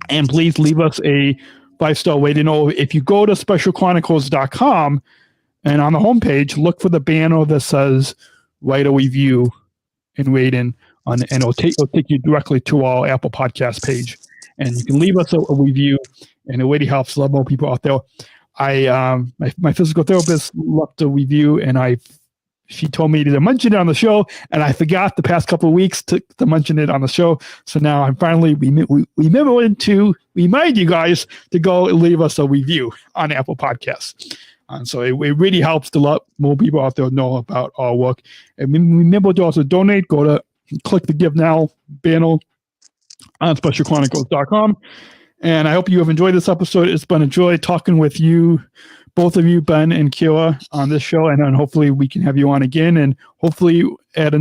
and please leave us a 5-star rating. Or if you go to SpecialChronicles.com and on the homepage, look for the banner that says write a review and rating, and it'll take you directly to our Apple Podcast page, and you can leave us a review, and it really helps a lot more people out there. My physical therapist left a review, and she told me to mention it on the show, and I forgot the past couple of weeks to mention it on the show. So now I'm finally remembering to remind you guys to go and leave us a review on Apple Podcasts. And so it really helps to let more people out there know about our work. And remember to also donate. Go to click the Give Now banner on SpecialChronicles.com. And I hope you have enjoyed this episode. It's been a joy talking with you, both of you, Ben and Kiera, on this show. And then hopefully we can have you on again. And hopefully at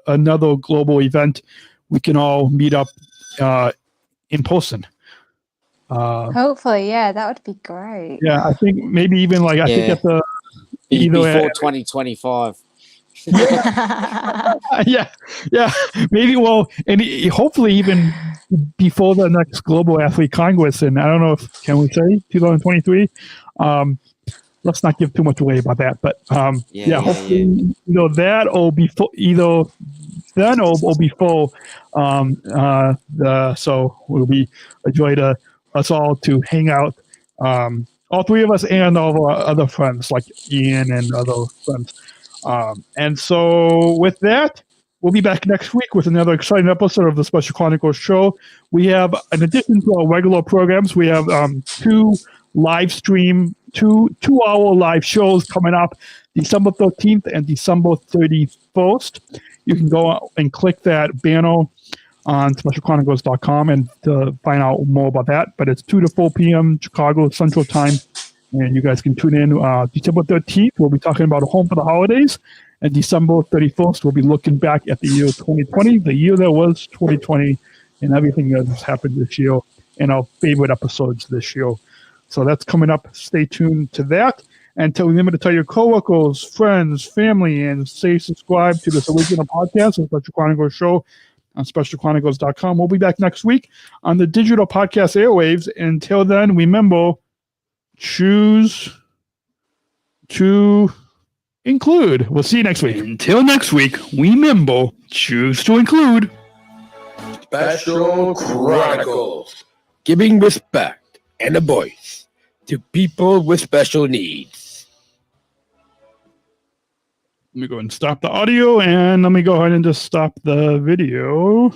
another global event, we can all meet up in person. Hopefully, that would be great. Yeah, I think maybe even I think at the before 2025. yeah, maybe. Well, and hopefully even before the next Global Athlete Congress, and I don't know if can we say 2023. Let's not give too much away about that, but hopefully that or before either then or before. So it will be a joy to us all to hang out, all 3 of us and all of our other friends like Ian and other friends. And so with that, we'll be back next week with another exciting episode of the Special Chronicles show. We have, in addition to our regular programs, we have 2 live stream, 2-hour live shows coming up December 13th and December 31st. You can go out and click that banner on SpecialChronicles.com and to find out more about that. But it's 2 to 4 p.m. Chicago Central Time. And you guys can tune in December 13th. We'll be talking about Home for the Holidays. And December 31st, we'll be looking back at the year 2020, the year that was 2020, and everything that has happened this year and our favorite episodes this year. So that's coming up. Stay tuned to that. And remember to tell your coworkers, friends, family, and say subscribe to this original podcast, the Special Chronicles show on SpecialChronicles.com. We'll be back next week on the digital podcast airwaves. Until then, remember, choose to include. We'll see you next week. Until next week, remember, choose to include. Special Chronicles, giving respect and a voice to people with special needs. Let me go and stop the audio, and let me go ahead and just stop the video.